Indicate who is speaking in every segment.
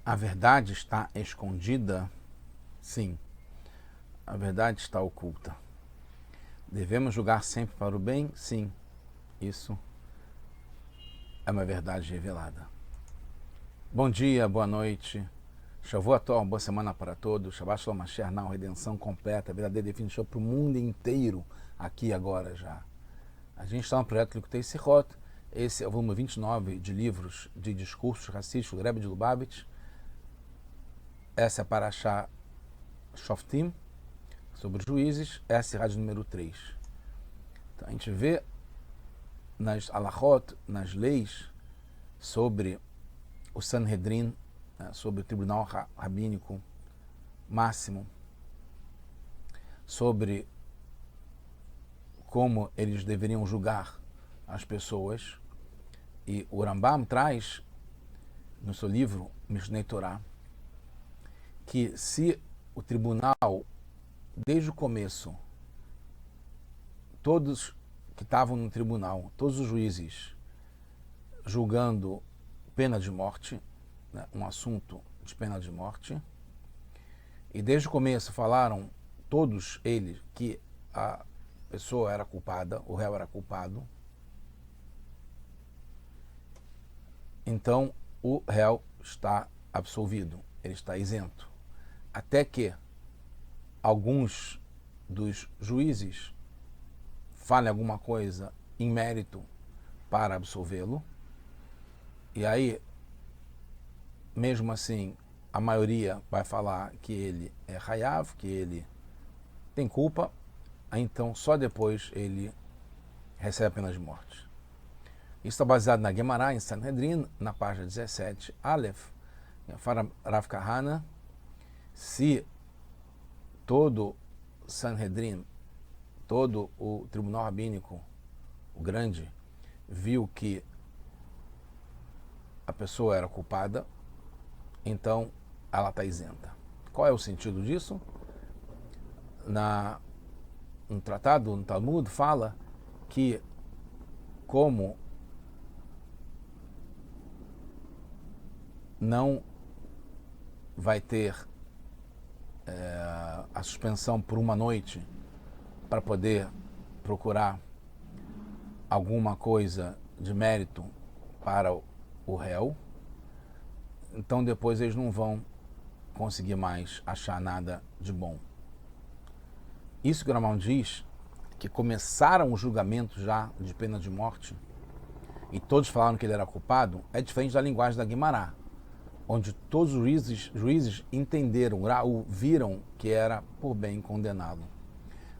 Speaker 1: A verdade está escondida? Sim, a verdade está oculta. Devemos julgar sempre para o bem? Sim, isso é uma verdade revelada. Bom dia, boa noite. Shavuot Tov, boa semana para todos. Shabbat Shalom Mashiach, não, redenção completa, verdadeira definição para o mundo inteiro, aqui e agora já. A gente está no projeto Likutei Sichot. Esse é o volume 29 de livros de discursos racísticos do Rebbe de Lubavitch. Essa é a Parashá Shoftim, sobre juízes. Essa é a rádio número 3. Então, a gente vê nas alachot, nas leis, sobre o Sanhedrin, sobre o tribunal rabínico máximo, sobre como eles deveriam julgar as pessoas. E o Rambam traz, no seu livro Mishnei Torah, que se o tribunal, desde o começo, todos que estavam no tribunal, todos os juízes, julgando pena de morte, um assunto de pena de morte, e desde o começo falaram todos eles que a pessoa era culpada, o réu era culpado, então o réu está absolvido, ele está isento. Até que alguns dos juízes falem alguma coisa em mérito para absolvê-lo, e aí, mesmo assim, a maioria vai falar que ele é hayav, que ele tem culpa, então só depois ele recebe a pena de morte. Isso está baseado na Gemara, em Sanhedrin, na página 17, Aleph, fala Rav Kahana, se todo Sanhedrin, todo o tribunal rabínico, o grande, viu que a pessoa era culpada, então ela está isenta. Qual é o sentido disso? No tratado, no Talmud, fala que como não vai ter a suspensão por uma noite para poder procurar alguma coisa de mérito para o réu, então depois eles não vão conseguir mais achar nada de bom. Isso que o Rambam diz, que começaram os julgamentos já de pena de morte, e todos falaram que ele era culpado, é diferente da linguagem da Guimará, onde todos os juízes entenderam, viram que era por bem condená-lo.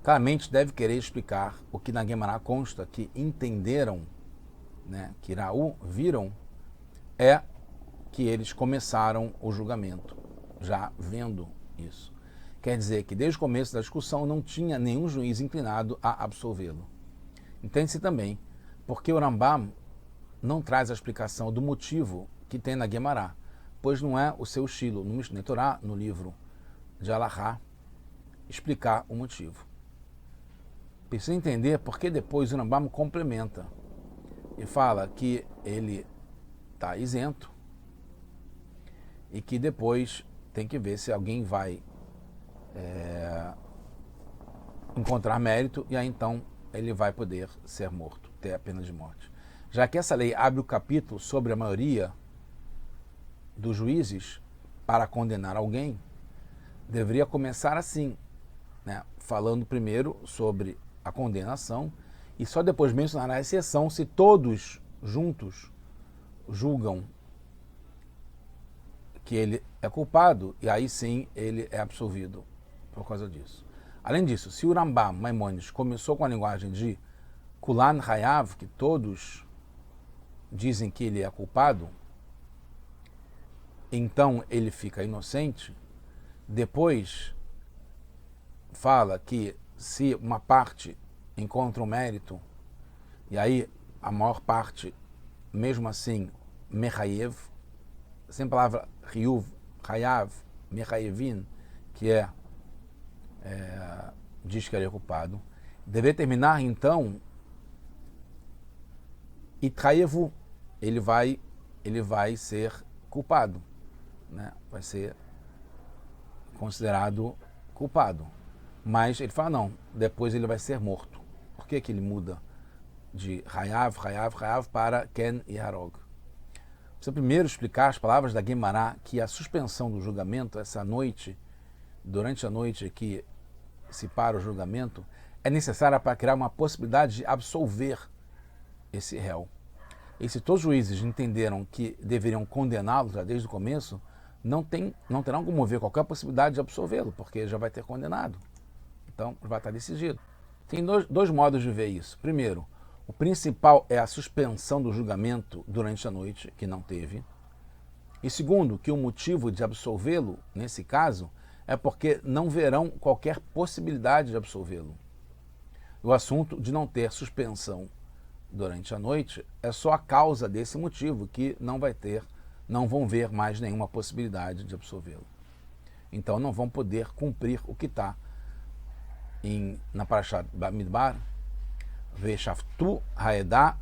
Speaker 1: Claramente deve querer explicar o que na Guimará consta, que entenderam, que viram, é que eles começaram o julgamento, já vendo isso. Quer dizer que desde o começo da discussão não tinha nenhum juiz inclinado a absolvê-lo. Entende-se também porque o Rambam não traz a explicação do motivo que tem na Guemará, pois não é o seu estilo, no Mishnei Torah, no livro de Alahá, explicar o motivo. Precisa entender porque depois o Rambam complementa e fala que ele está isento e que depois tem que ver se alguém vai encontrar mérito e aí então ele vai poder ser morto, ter a pena de morte. Já que essa lei abre o capítulo sobre a maioria dos juízes para condenar alguém, deveria começar assim, falando primeiro sobre a condenação e só depois mencionar a exceção se todos juntos julgam que ele é culpado e aí sim ele é absolvido por causa disso. Além disso, se o Rambam Maimonides começou com a linguagem de Kulan Hayav, que todos dizem que ele é culpado, então ele fica inocente, depois fala que se uma parte encontra um mérito, e aí a maior parte, mesmo assim, Mechayev, sem palavra Hiyuv, Hayav, Mechayevin, que diz que ele é culpado, deve terminar então Itchayevu, ele vai ser culpado. né, vai ser considerado culpado. Mas ele fala, não, depois ele vai ser morto. Por que ele muda de Hayav para Ken e Harog? Precisa primeiro explicar as palavras da Guemará, que a suspensão do julgamento, essa noite, durante a noite que se para o julgamento, é necessária para criar uma possibilidade de absolver esse réu. E se todos os juízes entenderam que deveriam condená-lo já desde o começo, não terão como ver qualquer possibilidade de absolvê-lo, porque já vai ter condenado. Então, vai estar decidido. Tem dois modos de ver isso. Primeiro, o principal é a suspensão do julgamento durante a noite, que não teve. E segundo, que o motivo de absolvê-lo, nesse caso, é porque não verão qualquer possibilidade de absolvê-lo. O assunto de não ter suspensão durante a noite é só a causa desse motivo, que não vão ver mais nenhuma possibilidade de absolvê-lo. Então não vão poder cumprir o que está na Parashat Bamidbar, Ve'shaftu ha'edah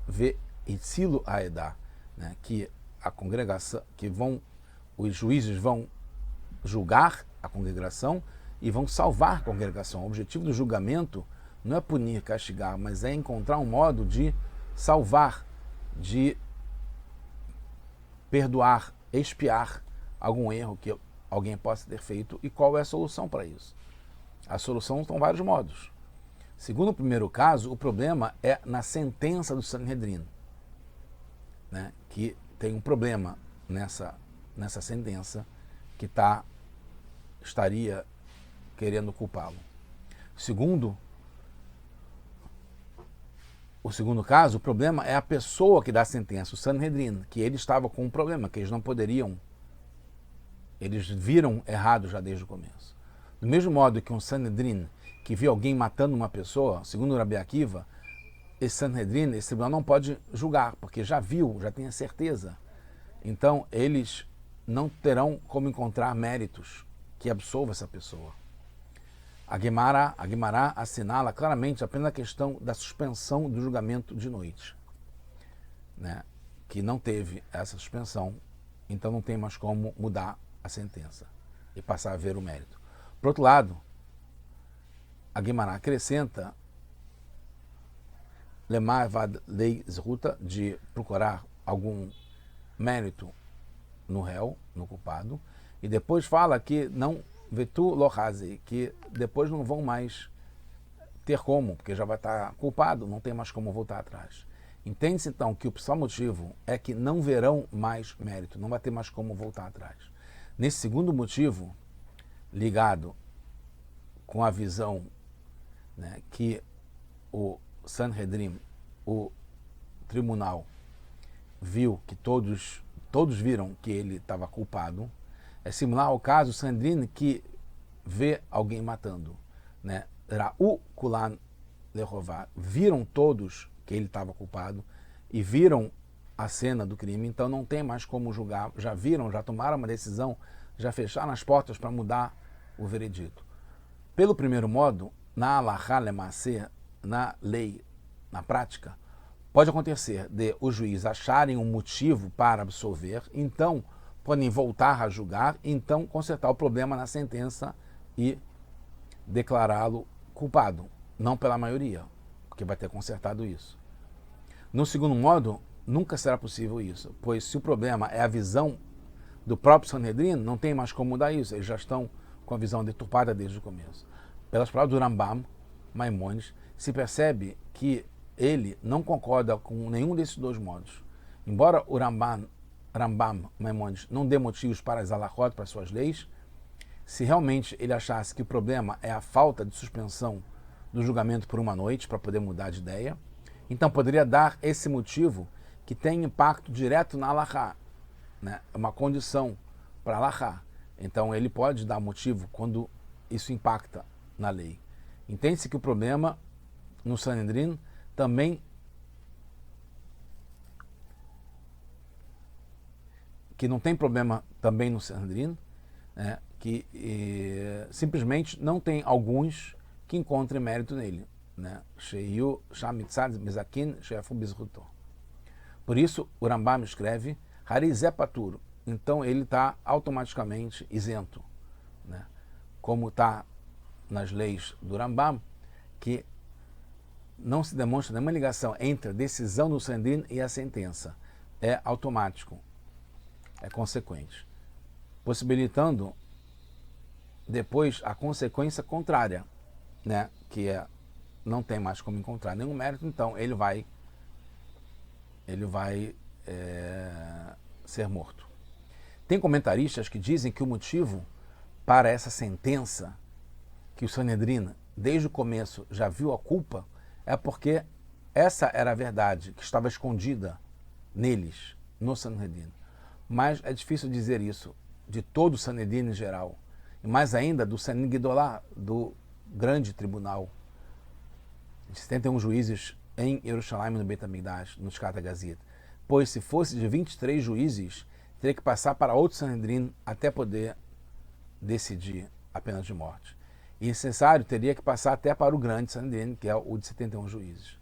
Speaker 1: ve'itzilu ha'edah, né, que a congregação, os juízes vão julgar a congregação e vão salvar a congregação. O objetivo do julgamento não é punir, castigar, mas é encontrar um modo de salvar, de perdoar, expiar algum erro que alguém possa ter feito. E qual é a solução para isso? A solução estão vários modos. Segundo o primeiro caso, o problema é na sentença do Sanhedrin, né, que tem um problema nessa sentença que estaria querendo culpá-lo. O segundo caso, o problema é a pessoa que dá a sentença, o Sanhedrin, que ele estava com um problema, que eles não poderiam, eles viram errado já desde o começo. Do mesmo modo que um Sanhedrin que viu alguém matando uma pessoa, segundo o Rabi Akiva, esse Sanhedrin, esse tribunal não pode julgar, porque já viu, já tem a certeza. Então, eles não terão como encontrar méritos que absolva essa pessoa. A Guemará assinala claramente apenas a questão da suspensão do julgamento de noite, né, que não teve essa suspensão, então não tem mais como mudar a sentença e passar a ver o mérito. Por outro lado, a Guemará acrescenta Lemar vad lei zruta, de procurar algum mérito no réu, no culpado, e depois fala que não vetu lohazi, que depois não vão mais ter como, porque já vai estar culpado, não tem mais como voltar atrás. Entende-se então que o principal motivo é que não verão mais mérito, não vai ter mais como voltar atrás. Nesse segundo motivo, ligado com a visão, né, que o Sanhedrin, o tribunal, viu que todos viram que ele estava culpado, é similar ao caso Sanhedrin que vê alguém matando, né? Ra'u kulan lehová, viram todos que ele estava culpado e viram a cena do crime, então não tem mais como julgar, já viram, já tomaram uma decisão, já fecharam as portas para mudar o veredito. Pelo primeiro modo, na halachá lema'aseh, na lei, na prática, pode acontecer de os juízes acharem um motivo para absolver, então podem voltar a julgar, então consertar o problema na sentença e declará-lo culpado, não pela maioria, porque vai ter consertado isso. No segundo modo, nunca será possível isso, pois se o problema é a visão do próprio Sanhedrin, não tem mais como mudar isso, eles já estão com a visão deturpada desde o começo. Pelas palavras do Rambam, Maimonides, se percebe que ele não concorda com nenhum desses dois modos. Embora o Rambam, Maimonides, não dê motivos para as halachot, para as suas leis, se realmente ele achasse que o problema é a falta de suspensão do julgamento por uma noite, para poder mudar de ideia, então poderia dar esse motivo que tem impacto direto na halachá, né? É uma condição para halachá. Então ele pode dar motivo quando isso impacta na lei. Entende-se que o problema no Sanhedrin também que não tem problema também no Sanhedrin, né, que simplesmente não tem alguns que encontrem mérito nele, né? Por isso o Rambam escreve Harizé patur, então ele está automaticamente isento, né? Como está nas leis do Rambam, que não se demonstra nenhuma ligação entre a decisão do Sanhedrin e a sentença. É automático, é consequente, possibilitando depois a consequência contrária, né? Que é, não tem mais como encontrar nenhum mérito, então ele vai ser morto. Tem comentaristas que dizem que o motivo para essa sentença, que o Sanhedrin, desde o começo, já viu a culpa, é porque essa era a verdade que estava escondida neles, no Sanhedrin. Mas é difícil dizer isso de todo o Sanhedrin em geral, e mais ainda do Sanhedrin Gedolá, do grande tribunal, de 71 juízes em Jerusalém, no Beit HaMikdash, no Shkat Gazit. Pois se fosse de 23 juízes, teria que passar para outro Sanhedrin até poder decidir a pena de morte. E necessário teria que passar até para o grande Sanhedrin, que é o de 71 juízes.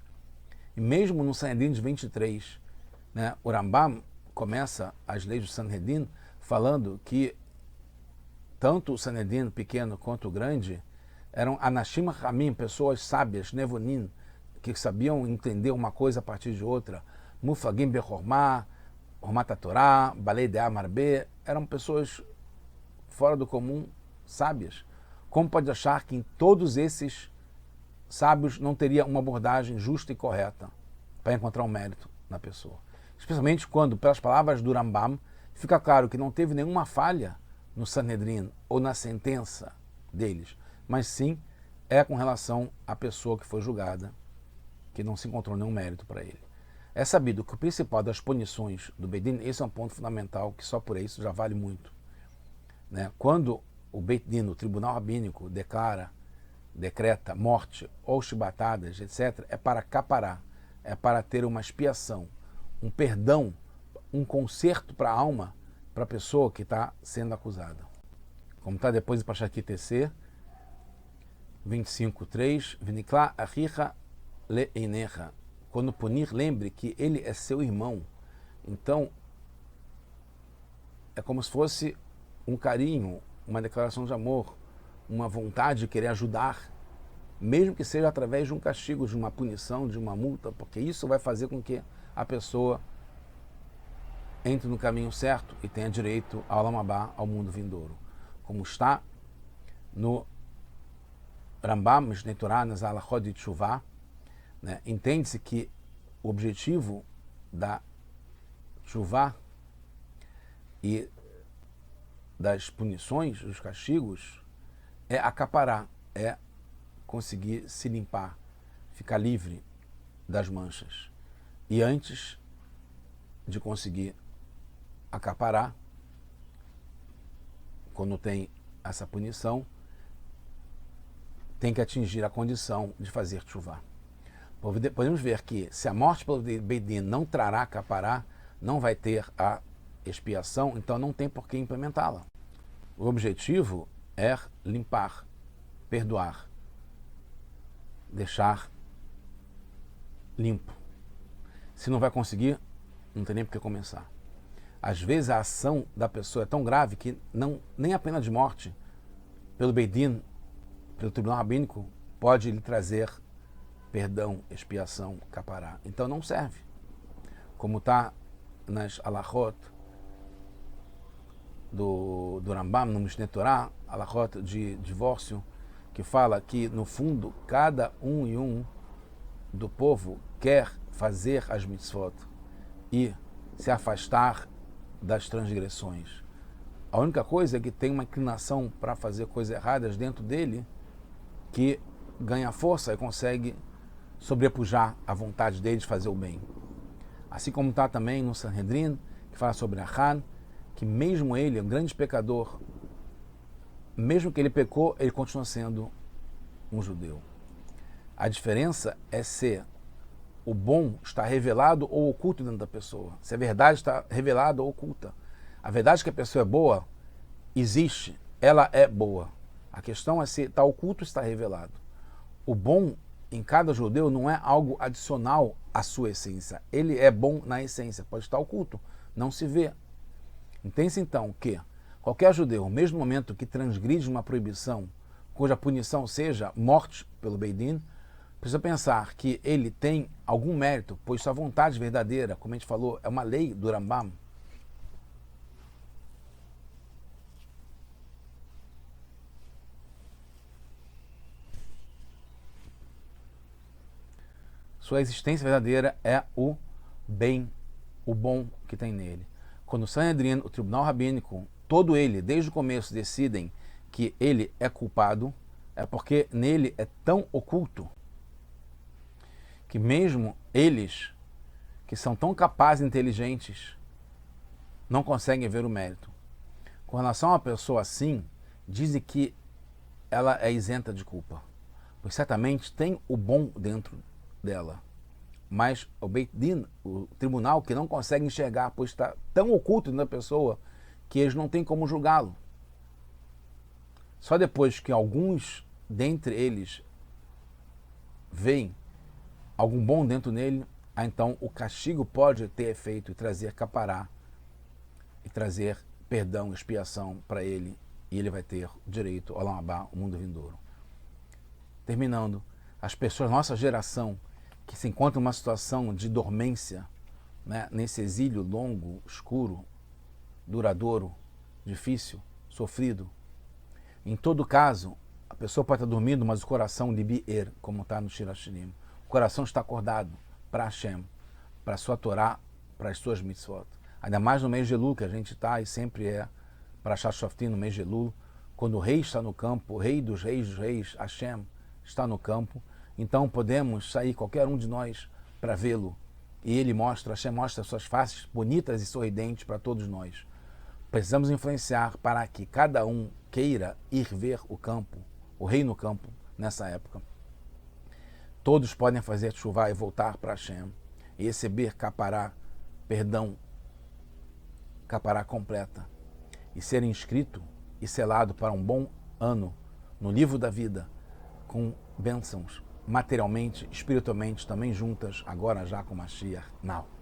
Speaker 1: E mesmo no Sanhedrin de 23, né, o Rambam começa as leis do Sanhedrin falando que tanto o Sanhedrin pequeno quanto o grande eram Anashim Hamim, pessoas sábias, Nevonim, que sabiam entender uma coisa a partir de outra, Mufagim Bechormah, Hormat Torah, Balei de Amarbe, eram pessoas fora do comum, sábias. Como pode achar que em todos esses sábios não teria uma abordagem justa e correta para encontrar um mérito na pessoa? Especialmente quando, pelas palavras do Rambam, fica claro que não teve nenhuma falha no Sanhedrin ou na sentença deles, mas sim é com relação à pessoa que foi julgada, que não se encontrou nenhum mérito para ele. É sabido que o principal das punições do Beit Din, esse é um ponto fundamental, que só por isso já vale muito, né? Quando o Beit Din, o tribunal rabínico, decreta morte ou chibatadas, etc., é para caparar, é para ter uma expiação, um perdão, um conserto para a alma, para a pessoa que está sendo acusada. Como está depois de Pashaki TC, 25:3, V'nikla achicha le'einecha. Quando punir, lembre que ele é seu irmão. Então, é como se fosse um carinho, uma declaração de amor, uma vontade de querer ajudar, mesmo que seja através de um castigo, de uma punição, de uma multa, porque isso vai fazer com que a pessoa entre no caminho certo e tenha direito ao Olam Haba, ao mundo vindouro. Como está no Rambam, Mishnei Torah, nas Halachot de Teshuvah, né? Entende-se que o objetivo da Teshuvah e das punições, dos castigos, é acaparar, é conseguir se limpar, ficar livre das manchas. E antes de conseguir acaparar, quando tem essa punição, tem que atingir a condição de fazer teshuvah. Podemos ver que se a morte pelo Beit Din não trará acaparar, não vai ter a expiação, então não tem por que implementá-la. O objetivo é limpar, perdoar, deixar limpo. Se não vai conseguir, não tem nem por que começar. Às vezes a ação da pessoa é tão grave que nem a pena de morte pelo Beit Din, pelo tribunal rabínico, pode lhe trazer perdão, expiação, capará. Então não serve. Como está nas halachot do Rambam, no Mishnei Torah, halachot de divórcio, que fala que, no fundo, cada um e um do povo quer fazer as mitzvot e se afastar das transgressões. A única coisa é que tem uma inclinação para fazer coisas erradas dentro dele, que ganha força e consegue sobrepujar a vontade dele de fazer o bem. Assim como está também no Sanhedrin, que fala sobre Achan, que mesmo ele, um grande pecador, mesmo que ele pecou, ele continua sendo um judeu. A diferença é se o bom está revelado ou oculto dentro da pessoa. Se a verdade está revelada ou oculta. A verdade é que a pessoa é boa existe, ela é boa. A questão é se está oculto ou está revelado. O bom em cada judeu não é algo adicional à sua essência. Ele é bom na essência, pode estar oculto, não se vê. Entende-se então que qualquer judeu, no mesmo momento que transgride uma proibição, cuja punição seja morte pelo Beit Din, precisa pensar que ele tem algum mérito, pois sua vontade verdadeira, como a gente falou, é uma lei do Rambam. Sua existência verdadeira é o bem, o bom que tem nele. Quando o Sanhedrin, o tribunal rabínico, todo ele, desde o começo, decidem que ele é culpado, é porque nele é tão oculto que mesmo eles, que são tão capazes e inteligentes, não conseguem ver o mérito. Com relação a uma pessoa assim, dizem que ela é isenta de culpa, pois certamente tem o bom dentro dela. Mas o Beit Din, o tribunal, que não consegue enxergar, pois está tão oculto na pessoa que eles não têm como julgá-lo. Só depois que alguns dentre eles veem algum bom dentro nele, então o castigo pode ter efeito e trazer capará, e trazer perdão, expiação para ele, e ele vai ter direito ao Olam Abá, o mundo vindouro. Terminando, as pessoas, nossa geração, que se encontra em uma situação de dormência, né, nesse exílio longo, escuro, duradouro, difícil, sofrido. Em todo caso, a pessoa pode estar dormindo, mas o coração libi-er, como está no Shir Hashirim. O coração está acordado para Hashem, para a sua Torá, para as suas mitzvot. Ainda mais no mês de Elul, que a gente está e sempre é para Shashoftim no mês de Elul, quando o rei está no campo, o rei dos reis, Hashem, está no campo. Então podemos sair, qualquer um de nós, para vê-lo. E ele mostra, Hashem mostra suas faces bonitas e sorridentes para todos nós. Precisamos influenciar para que cada um queira ir ver o campo, o rei no campo, nessa época. Todos podem fazer chuva e voltar para Hashem e receber capará, perdão, capará completa, e ser inscrito e selado para um bom ano no livro da vida, com bênçãos materialmente, espiritualmente, também juntas, agora já com Mashiach Now.